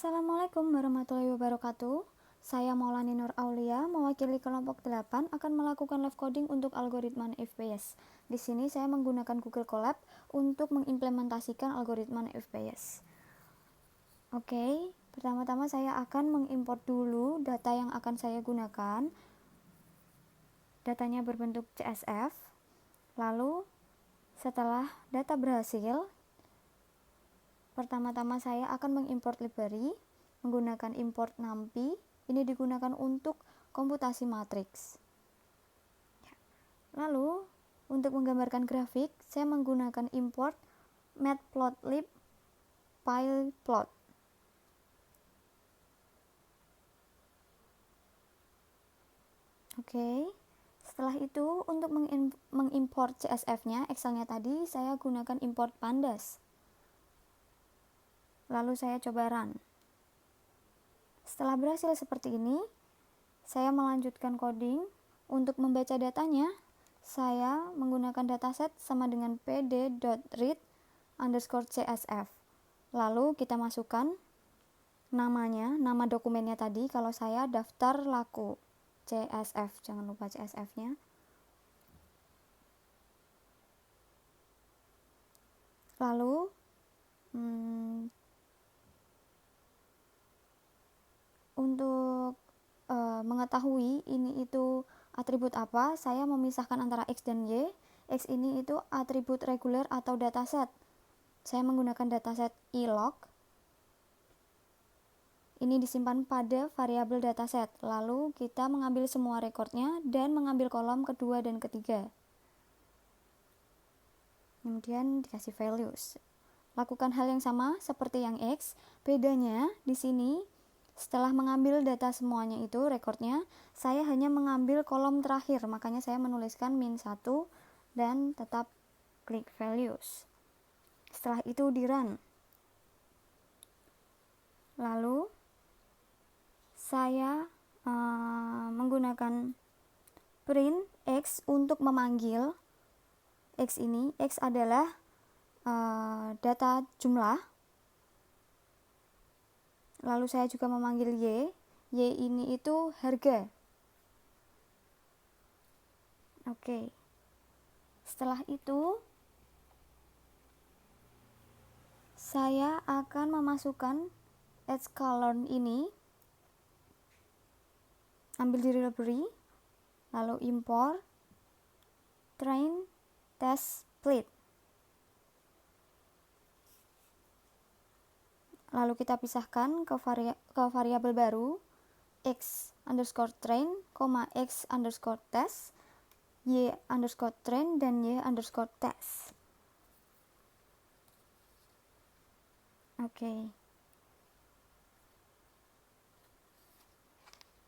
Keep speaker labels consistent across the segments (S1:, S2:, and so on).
S1: Assalamualaikum warahmatullahi wabarakatuh. Saya Maulani Nur Aulia, mewakili kelompok 8 akan melakukan live coding untuk algoritma FPS. Di sini saya menggunakan Google Colab untuk mengimplementasikan algoritma FPS. Oke, pertama-tama saya akan mengimport dulu data yang akan saya gunakan. Datanya berbentuk CSV. Lalu setelah data berhasil, pertama-tama saya akan mengimport library menggunakan import numpy. Ini digunakan untuk komputasi matriks. Lalu untuk menggambarkan grafik, saya menggunakan import matplotlib pyplot. Oke. Setelah itu untuk mengimport CSV-nya, Excel-nya tadi saya gunakan import pandas. Lalu saya coba run. Setelah berhasil seperti ini, saya melanjutkan coding. Untuk membaca datanya, saya menggunakan dataset sama dengan pd.read_csv. Lalu kita masukkan namanya, nama dokumennya tadi. Kalau saya daftar laku CSV, jangan lupa CSV-nya. Lalu untuk mengetahui ini itu atribut apa, saya memisahkan antara X dan Y. X ini itu atribut reguler atau dataset. Saya menggunakan dataset ilog. Ini disimpan pada variabel dataset. Lalu kita mengambil semua rekornya dan mengambil kolom kedua dan ketiga. Kemudian dikasih values. Lakukan hal yang sama seperti yang X. Bedanya di sini, setelah mengambil data semuanya itu, rekornya, saya hanya mengambil kolom terakhir, makanya saya menuliskan -1 dan tetap klik values. Setelah itu di run. Lalu saya menggunakan print X untuk memanggil X ini. X adalah data jumlah. Lalu saya juga memanggil Y. Y ini itu harga. Oke. Setelah itu, saya akan memasukkan edge_color ini. Ambil di library, lalu import train test split. Lalu kita pisahkan ke variabel baru x_train, x_test, y_train, dan y_test. Oke.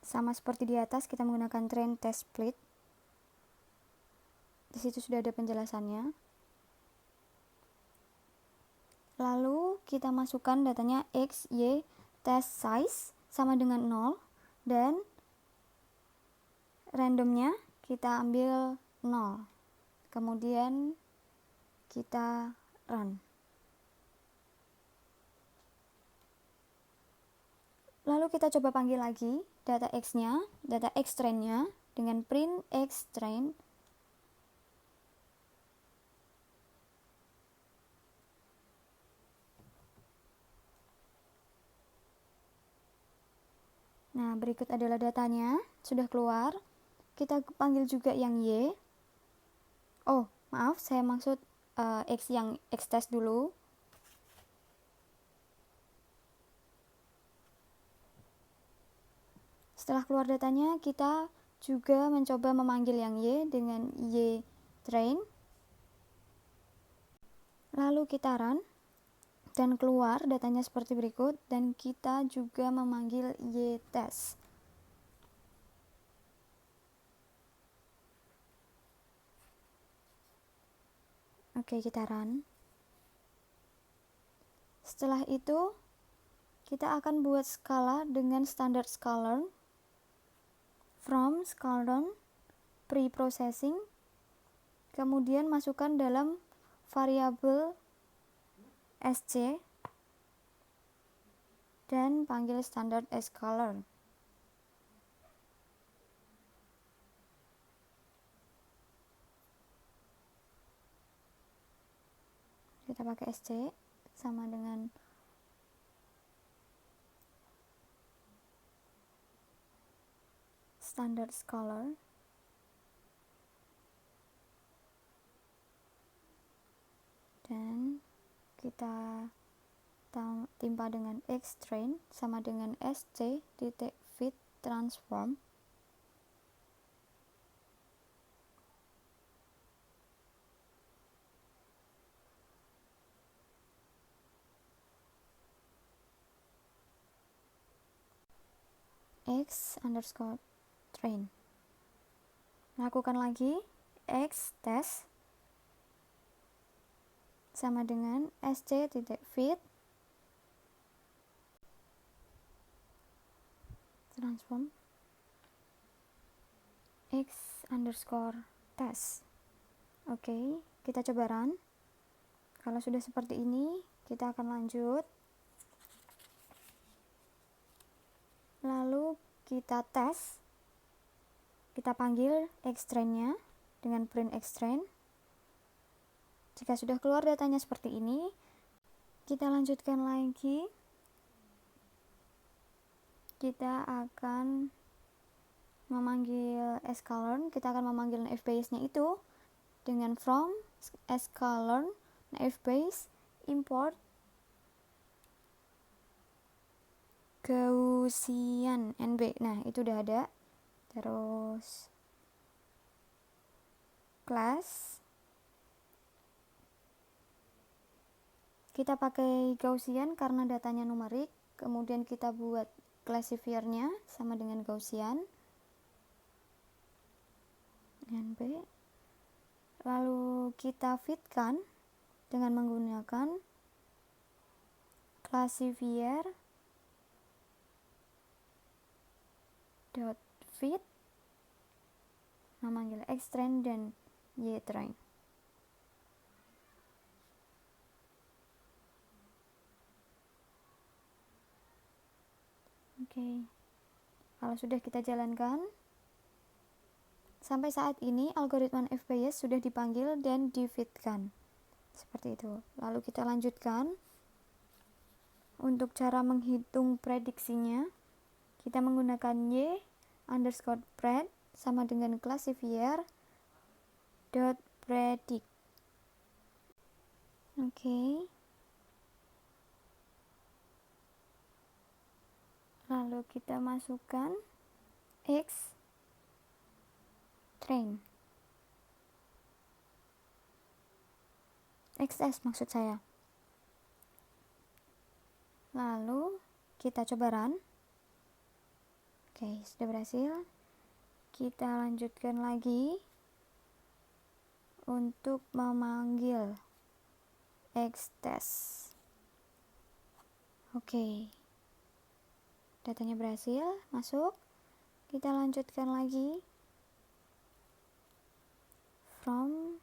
S1: Sama seperti di atas, kita menggunakan train test split. Di situ sudah ada penjelasannya. Lalu kita masukkan datanya X, Y, test size sama dengan 0 dan randomnya kita ambil 0. Kemudian kita run. Lalu kita coba panggil lagi data X-nya, data X-train-nya dengan print X-train. Nah, berikut adalah datanya, sudah keluar. Kita panggil juga yang Y. Oh, maaf, saya maksud X yang X-test dulu. Setelah keluar datanya, kita juga mencoba memanggil yang Y dengan Y-train. Lalu kita run. Dan keluar datanya seperti berikut, dan kita juga memanggil y_test. Oke, kita run. Setelah itu kita akan buat skala dengan standar scalar from scalar pre-processing, kemudian masukkan dalam variabel sc dan panggil standard as color. Kita pakai SC sama dengan standard color. Dan kita timpa dengan X train sama dengan SC titik fit transform. X underscore train. Lakukan lagi X test sama dengan SC titik fit transform X underscore test. Oke, kita coba run. Kalau sudah seperti ini, kita akan lanjut. Lalu kita tes. Kita panggil X-train-nya dengan print X-train. Jika sudah keluar datanya seperti ini, kita lanjutkan lagi. Kita akan memanggil sklearn. Kita akan memanggil fbase-nya itu dengan from sklearn fbase import Gaussian NB. Nah, itu udah ada. Terus class kita pakai Gaussian karena datanya numerik. Kemudian kita buat classifier-nya sama dengan Gaussian NB. Lalu kita fitkan dengan menggunakan classifier dot fit memanggil X-train dan Y-train. Oke. Kalau sudah kita jalankan, sampai saat ini algoritma FBS sudah dipanggil dan difitkan. Seperti itu. Lalu kita lanjutkan. Untuk cara menghitung prediksinya, kita menggunakan Y underscore pred sama dengan classifier dot predict. Oke. Lalu kita masukkan X train XS maksud saya. Lalu kita coba run. Oke, sudah berhasil. Kita lanjutkan lagi untuk memanggil X-test. Oke, datanya berhasil masuk. Kita lanjutkan lagi from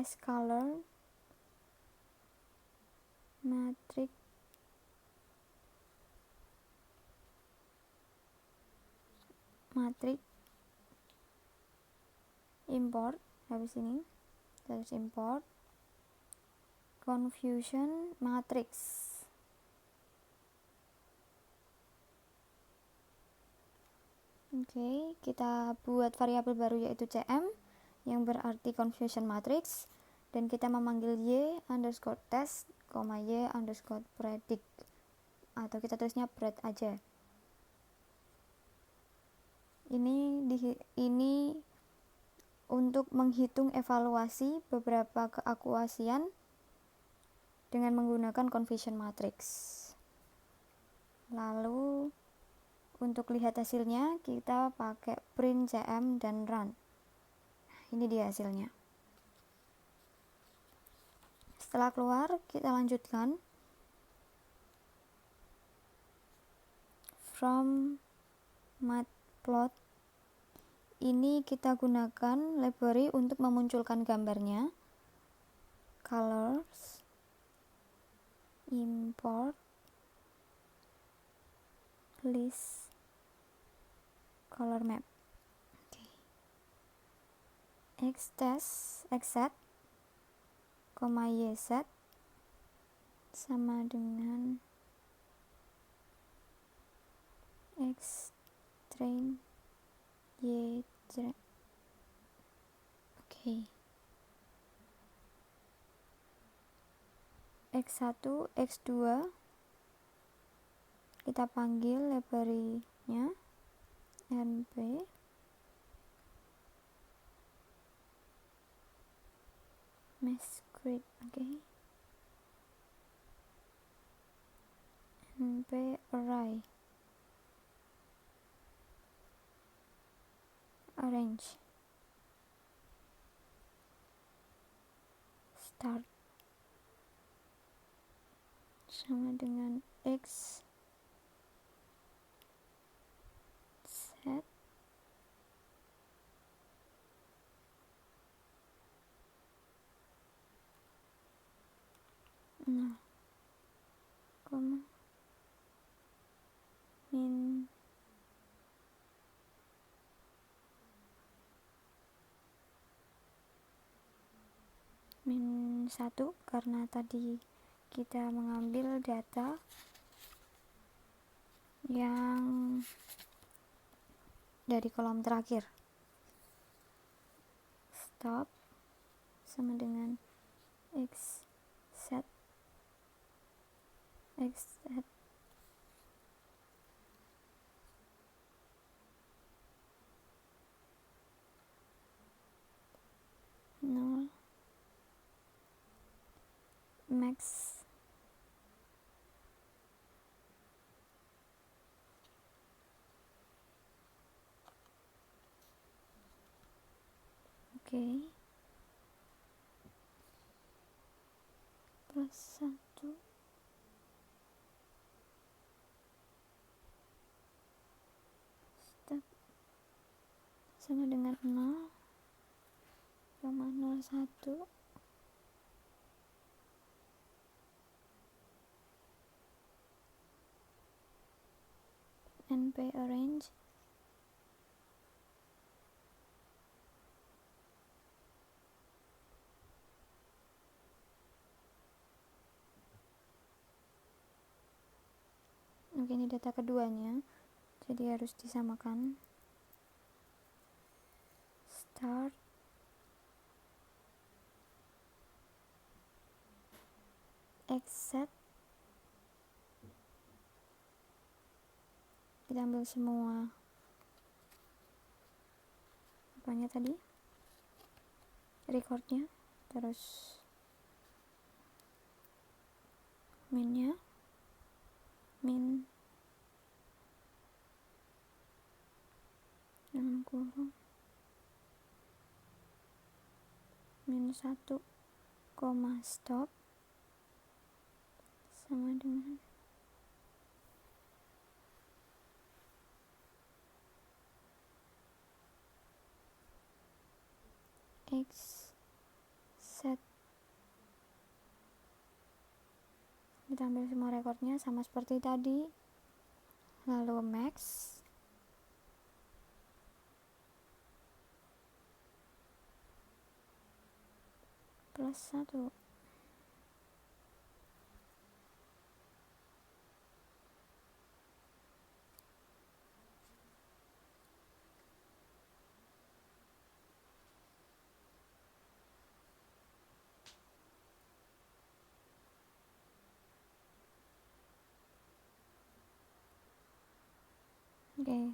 S1: sklearn matrix import. Habis ini terus import confusion matrix. Oke, kita buat variabel baru yaitu cm yang berarti confusion matrix, dan kita memanggil y underscore test, y underscore predict, atau kita tulisnya pred aja. Ini untuk menghitung evaluasi beberapa keakurasian dengan menggunakan confusion matrix. Lalu untuk lihat hasilnya kita pakai print cm dan run. Ini dia hasilnya. Setelah keluar, kita lanjutkan from matplot. Ini kita gunakan library untuk memunculkan gambarnya. Colors, import list color map. X test xz, yz sama dengan x train y train. X1 x2 kita panggil library-nya np masquerade. np array arrange start sama dengan x set nah, min 1 karena tadi kita mengambil data yang dari kolom terakhir. Stop sama dengan x set nol max plus 1 step sama dengan 0,01 np arrange ini data keduanya, jadi harus disamakan. Start xset kita ambil semua apanya tadi, recordnya, terus minnya min 60 min 1, stop sama dengan x set kita ambil semua rekornya sama seperti tadi, lalu max plus 1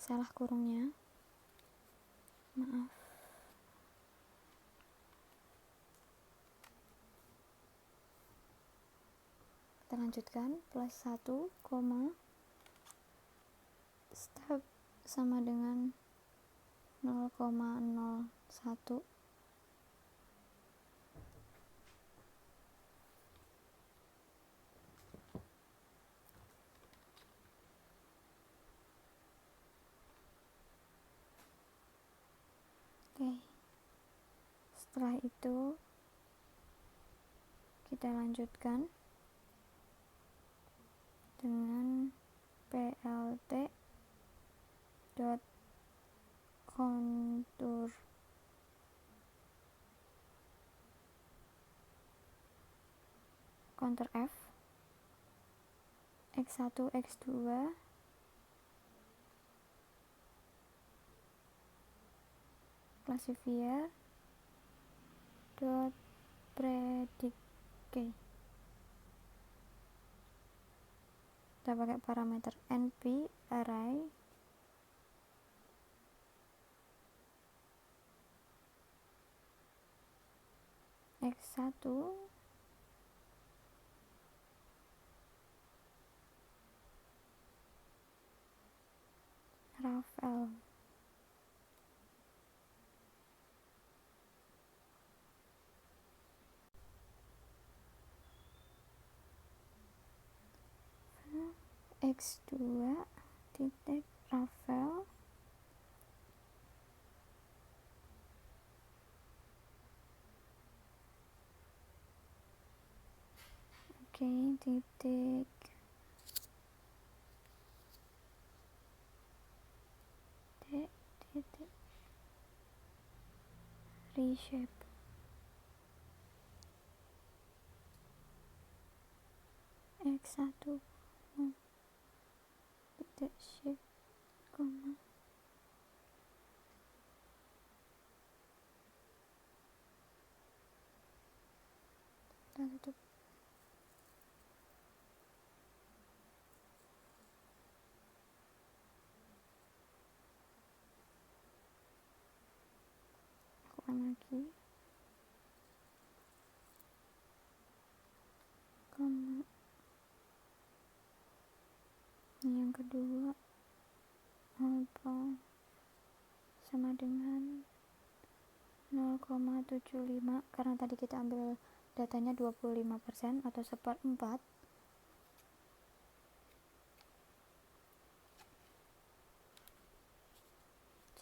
S1: salah kurungnya, maaf. Kita lanjutkan, plus 1, step sama dengan 0,01 setelah itu kita lanjutkan dengan plt dot contour F x1 x2 classifier dot predict. Kita pakai parameter np array x1 Rafael x2 titik Rafael titik titik reshape x1 titik shape koma kita tutup. Lagi koma yang kedua alpha sama dengan 0,75 karena tadi kita ambil datanya 25% atau 1/4.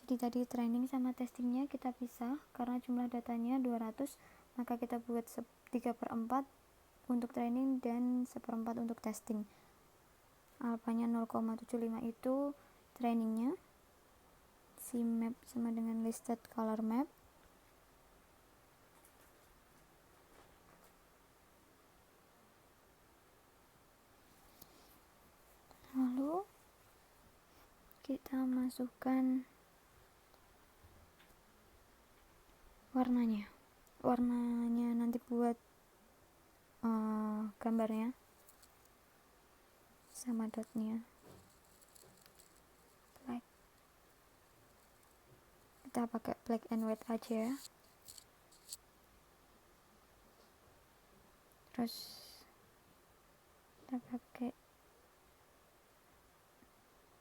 S1: Jadi tadi training sama testingnya kita pisah karena jumlah datanya 200, maka kita buat 3/4 untuk training dan 1/4 untuk testing. Alphanya 0,75 itu trainingnya, si map sama dengan listed color map, lalu kita masukkan warnanya nanti buat gambarnya sama dotnya black, kita pakai black and white aja. Terus kita pakai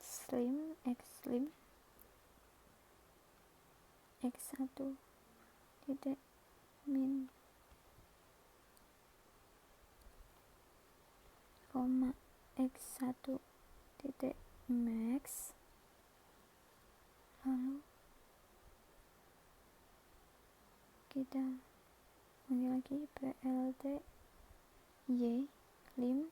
S1: slim x1 titik min koma x1 titik max, lalu kita panggil lagi plt y lim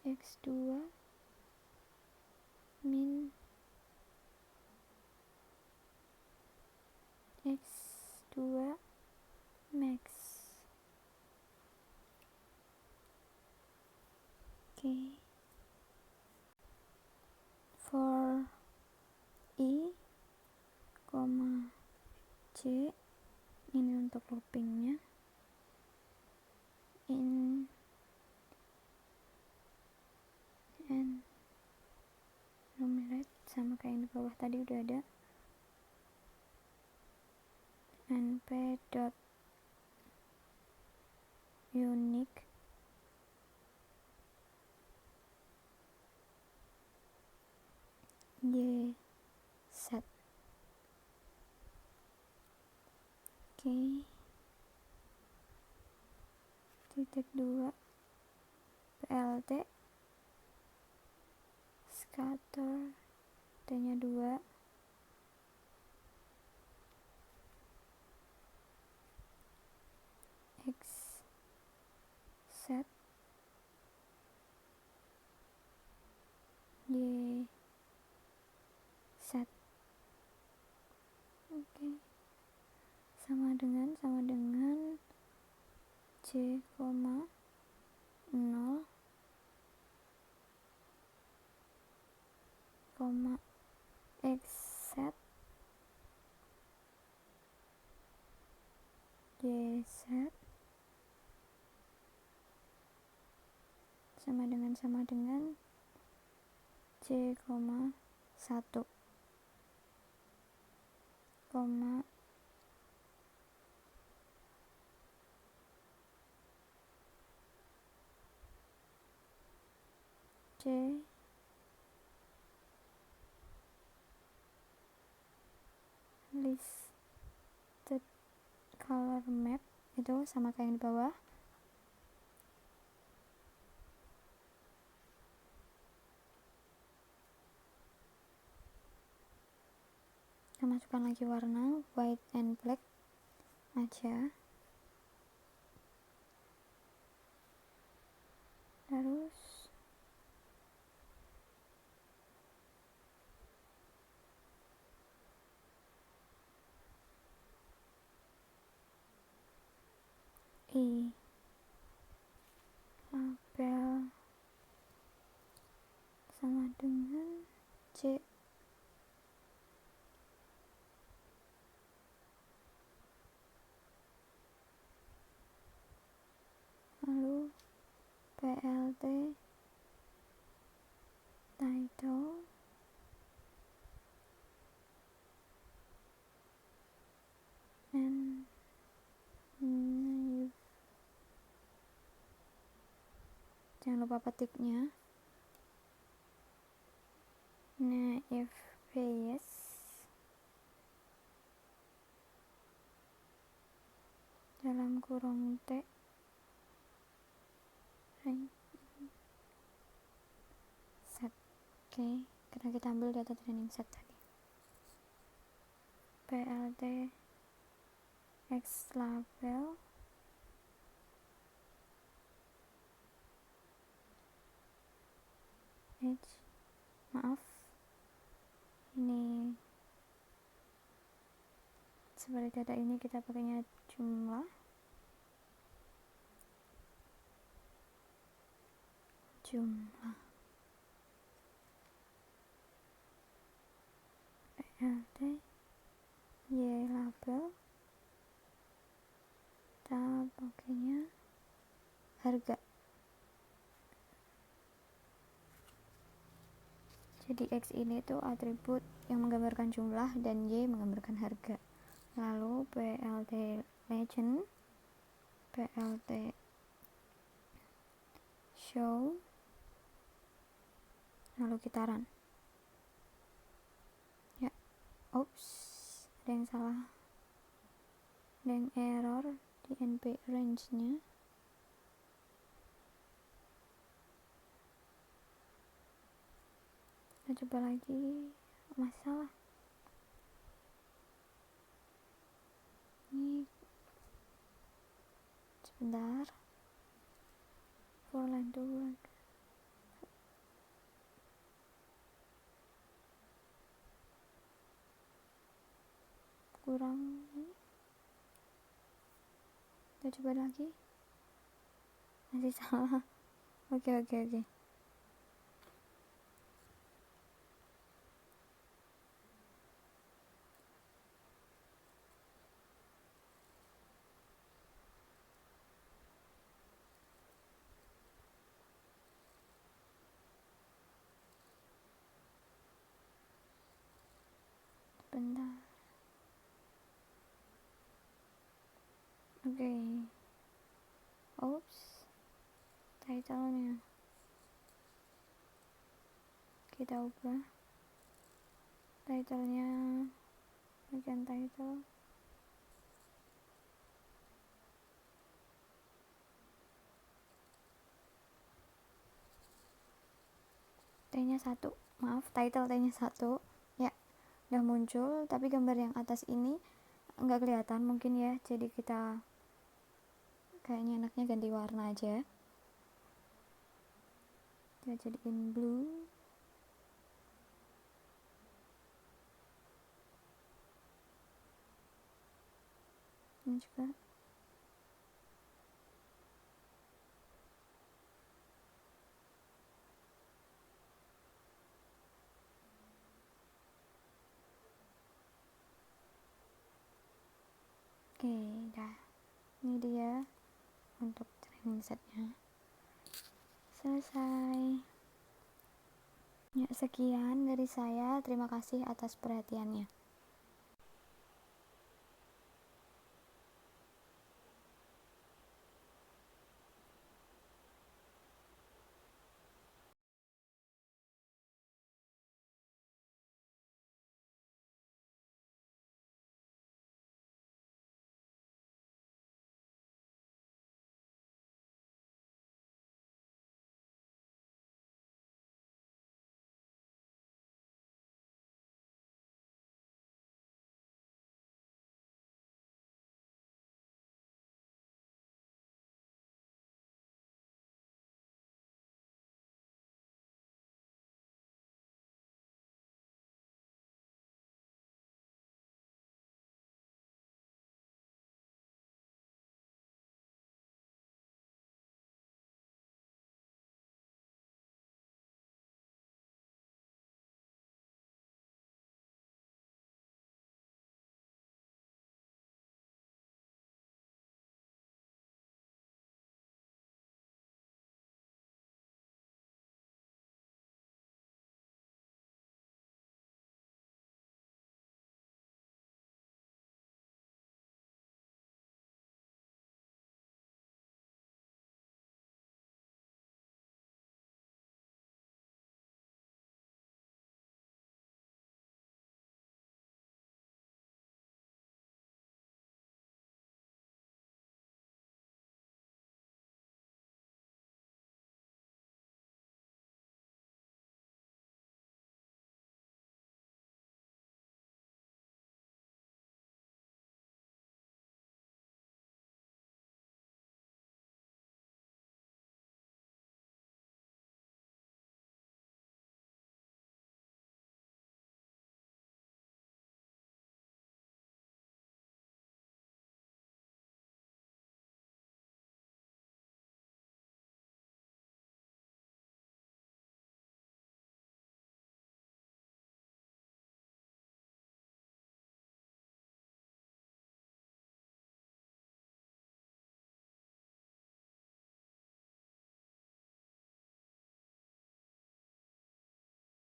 S1: x2 min x2 max. For i, c ini untuk loopingnya, in and enumerate sama kayak yang di bawah tadi udah ada, np dot unique y set. Titik 2 plt scatter t-nya 2 x set C, 0, X set Y set sama dengan C, 1, C listed color map, itu sama kayak yang di bawah. Kita masukkan lagi warna white and black aja, terus I label sama dengan C, lalu PLT title and naive, jangan lupa petiknya, naive base dalam kurung T set. Oke, karena kita ambil data training set tadi. PLT X label maaf, ini seperti data ini kita pakainya jumlah PLT Y label, kita pakainya harga. Jadi X ini tuh atribut yang menggambarkan jumlah dan Y menggambarkan harga. Lalu PLT legend, PLT show, lalu kita run. Ya, oops, ada yang salah, ada yang error di NP range nya. Kita coba lagi, masih salah. Ini sebentar, for line to work. Kurang ini. Kita coba lagi, masih salah. Oke. Bentar. Oke. Oops. Title-nya kita ubah. Title-nya bagian title. T-nya 1. Maaf, title T-nya 1. Ya, udah muncul, tapi gambar yang atas ini enggak kelihatan mungkin ya. Jadi kita kayaknya enaknya ganti warna aja. Kita jadiin blue. Ini juga Oke, dah. Ini dia untuk training setnya. Selesai. Ya, sekian dari saya. Terima kasih atas perhatiannya.